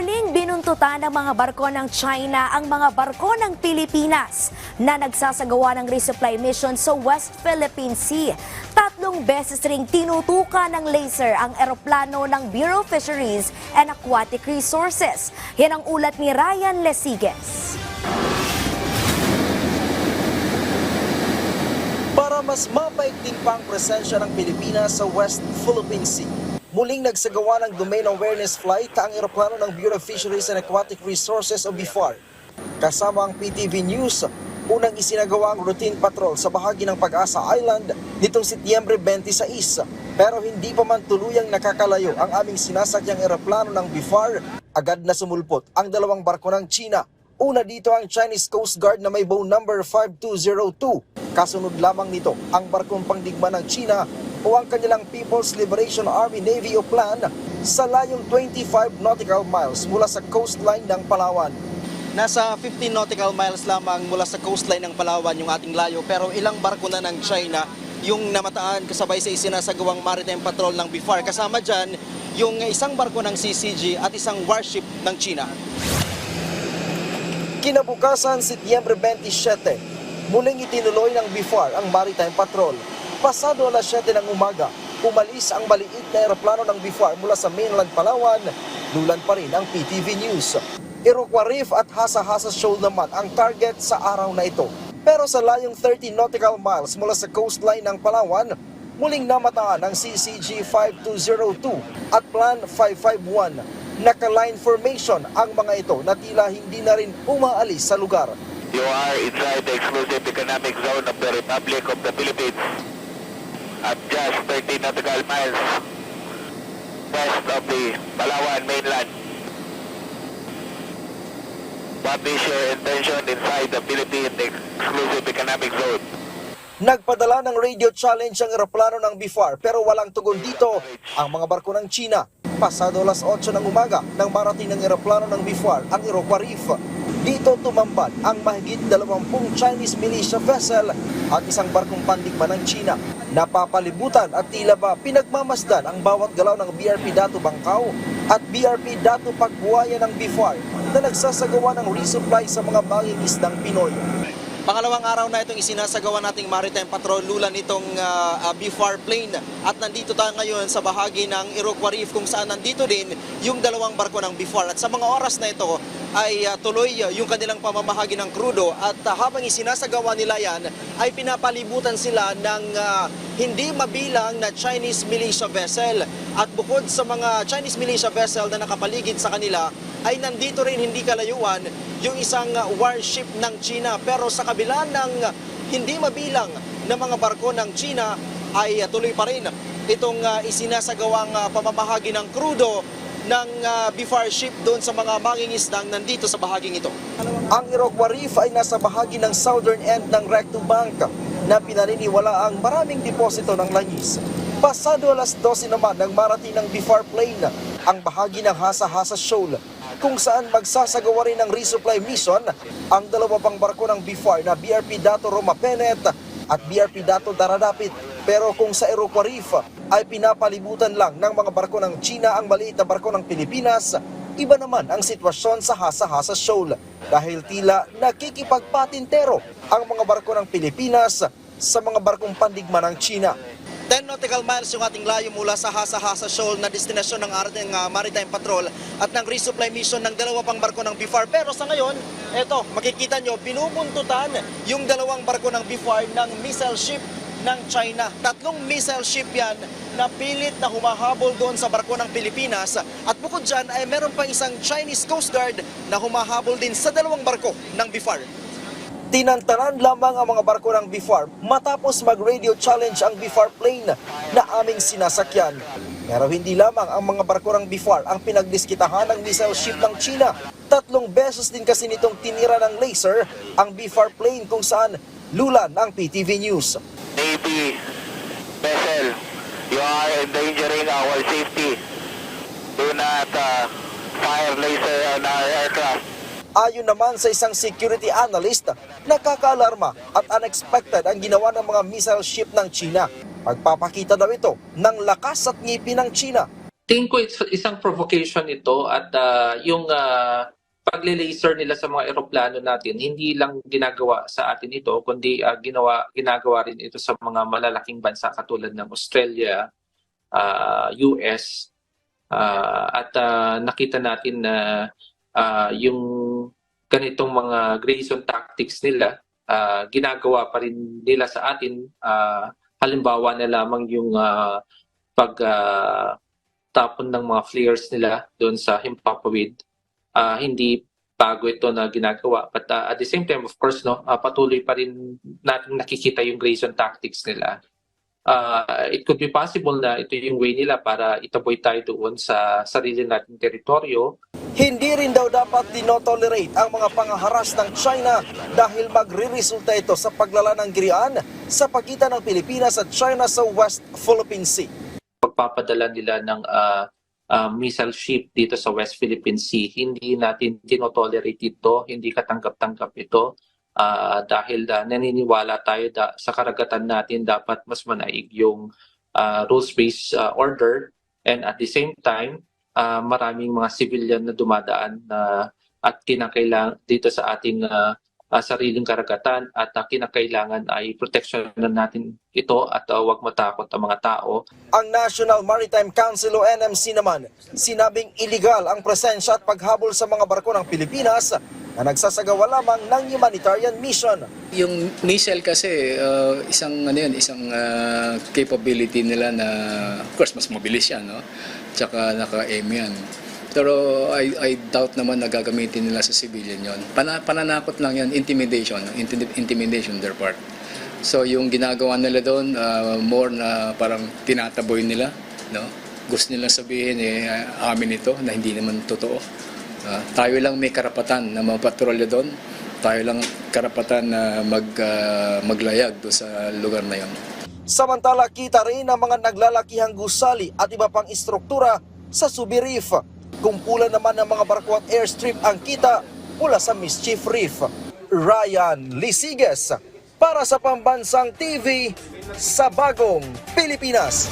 Muling binuntutan ng mga barko ng China ang mga barko ng Pilipinas na nagsasagawa ng resupply mission sa West Philippine Sea. 3 beses ring tinutukan ng laser ang eroplano ng Bureau of Fisheries and Aquatic Resources. Yan ang ulat ni Ryan Lesigues. Para mas mapaigting pa ang presensya ng Pilipinas sa West Philippine Sea, muling nagsagawa ng Domain Awareness Flight ang eroplano ng Bureau of Fisheries and Aquatic Resources o BFAR. Kasama ang PTV News, unang isinagawa ang routine patrol sa bahagi ng Pag-asa Island nitong Setyembre 26. Pero hindi pa man tuluyang nakakalayo ang aming sinasakyang eroplano ng BFAR, agad na sumulpot ang 2 barko ng China. Una dito ang Chinese Coast Guard na may bow number 5202. Kasunod lamang nito ang barkong pangdigma ng China o ang kanilang People's Liberation Army Navy o PLAN sa layong 25 nautical miles mula sa coastline ng Palawan. Nasa 15 nautical miles lamang mula sa coastline ng Palawan yung ating layo, pero ilang barko na ng China yung namataan kasabay sa isinasagawang maritime patrol ng BFAR. Kasama dyan yung isang barko ng CCG at isang warship ng China. Kinabukasan, Setyembre 27, muling itinuloy ng BFAR ang maritime patrol. Pasado alas 7 ng umaga, umalis ang maliit na eroplano ng BFAR mula sa mainland Palawan, lulan pa rin ang PTV News. Iroquois Reef at Hasa-Hasa Shoal naman ang target sa araw na ito. Pero sa layong 30 nautical miles mula sa coastline ng Palawan, muling namataan ang CCG 5202 at Plan 551. Naka-line formation ang mga ito na tila hindi na rin umaalis sa lugar. You are inside the exclusive economic zone of the Republic of the Philippines at just 30 nautical miles west of the Palawan mainland. What is your intention inside the Philippine exclusive economic zone? Nagpadala ng radio challenge ang eroplano ng BFAR pero walang tugon dito ang mga barko ng China. Pasado alas 8 ng umaga nang marating ng eroplano ng BFAR ang Iroquois Reef. Dito tumambad ang mahigit 20 Chinese militia vessel at isang barkong pandigma ng China. Napapalibutan at tila ba pinagmamasdan ang bawat galaw ng BRP Dato Bangkao at BRP Dato Pagbuaya ng BFAR na nagsasagawa ng resupply sa mga mangingisdang Pinoy. Pangalawang araw na itong isinasagawa nating maritime patrol, lulan itong BFAR plane, at nandito tayo ngayon sa bahagi ng Iroquois Reef kung saan nandito din yung 2 barko ng BFAR, at sa mga oras na ito ay tuloy yung kanilang pamamahagi ng krudo, at habang isinasagawa nila yan ay pinapalibutan sila ng hindi mabilang na Chinese militia vessel, at bukod sa mga Chinese militia vessel na nakapaligid sa kanila ay nandito rin hindi kalayuan yung isang warship ng China. Pero sa kabila ng hindi mabilang na mga barko ng China ay tuloy pa rin itong isinasagawang pamamahagi ng krudo ng BFAR ship doon sa mga mangingisdang nandito sa bahaging ito. Ang Iroquois Reef ay nasa bahagi ng southern end ng Recto Bank na pinaniniwala ang maraming deposito ng langis. Pasado alas 12 naman nang marating ng BFAR plane ang bahagi ng Hasa-Hasa Shoal kung saan magsasagawa rin ng resupply mission ang 2 pang barko ng BFAR na BRP Dato Roma Penet at BRP Dato Daradapit. Pero kung sa Iroquois Reef ay pinapalibutan lang ng mga barko ng China ang maliit na barko ng Pilipinas, iba naman ang sitwasyon sa Hasa-Hasa Shoal dahil tila nakikipagpatintero ang mga barko ng Pilipinas sa mga barkong pandigma ng China. 10 nautical miles yung ating layo mula sa Hasa-Hasa Shoal na destinasyon ng ating maritime patrol at ng resupply mission ng 2 pang barko ng BFAR. Pero sa ngayon, eto, makikita nyo, binubuntutan yung 2 barko ng BFAR ng missile ship ng China. 3 missile ship yan na pilit na humahabol doon sa barko ng Pilipinas. At bukod dyan ay meron pang isang Chinese Coast Guard na humahabol din sa 2 barko ng BFAR. Tinantanan lamang ang mga barko ng BFAR matapos mag-radio challenge ang BFAR plane na aming sinasakyan. Pero hindi lamang ang mga barko ng BFAR ang pinagdiskitahan ng missile ship ng China. 3 beses din kasi nitong tinira ng laser ang BFAR plane kung saan lulan ang PTV News. Navy vessel, you are endangering our safety. Do not fire laser on our aircraft. Ayon naman sa isang security analyst, nakakaalarma at unexpected ang ginawa ng mga missile ship ng China. Pagpapakita daw ito ng lakas at ngipin ng China. Tingin ko isang provocation ito at yung pagle-laser nila sa mga eroplano natin, hindi lang ginagawa sa atin ito, kundi ginagawa rin ito sa mga malalaking bansa katulad ng Australia, US, at nakita natin na yung ganitong mga Grayson tactics nila, ginagawa pa rin nila sa atin. Halimbawa na lamang yung pag tapon ng mga flares nila doon sa Himpapawid. Hindi bago ito na ginagawa. But at the same time, of course, patuloy pa rin natin nakikita yung Grayson tactics nila. It could be possible na ito yung way nila para itaboy tayo doon sa sarili nating teritoryo. Hindi rin daw dapat dinotolerate ang mga pangaharas ng China dahil magre-resulta ito sa paglala ng girian sa pagitan ng Pilipinas at China sa West Philippine Sea. Pagpapadala nila ng missile ship dito sa West Philippine Sea, hindi natin dinotolerate ito, hindi katanggap-tanggap ito dahil naniniwala tayo sa karagatan natin dapat mas manaig yung rules-based order, and at the same time, maraming mga civilian na dumadaan at kinakailangan dito sa ating sariling karagatan at kinakailangan ay proteksyonan natin ito at huwag matakot ang mga tao. Ang National Maritime Council o NMC naman, sinabing iligal ang presensya at paghabol sa mga barko ng Pilipinas na nagsasagawa lamang ng humanitarian mission. Yung missile kasi isang capability nila na of course mas mabilis yan, no? Tsaka naka-aim yan. Pero I doubt naman na gagamitin nila sa civilian yon. Pananakot lang yan, intimidation their part. So yung ginagawa nila doon, more na parang tinataboy nila, no? Gusto nilang sabihin amin ito na hindi naman totoo. Tayo lang may karapatan na mapatrolya doon. Tayo lang karapatan na maglayag doon sa lugar na yon. Samantala, kita rin ang mga naglalakihang gusali at iba pang istruktura sa Subi Reef. Kumpulan naman ng mga barko at airstrip ang kita mula sa Mischief Reef. Ryan Lisiges para sa Pambansang TV sa Bagong Pilipinas.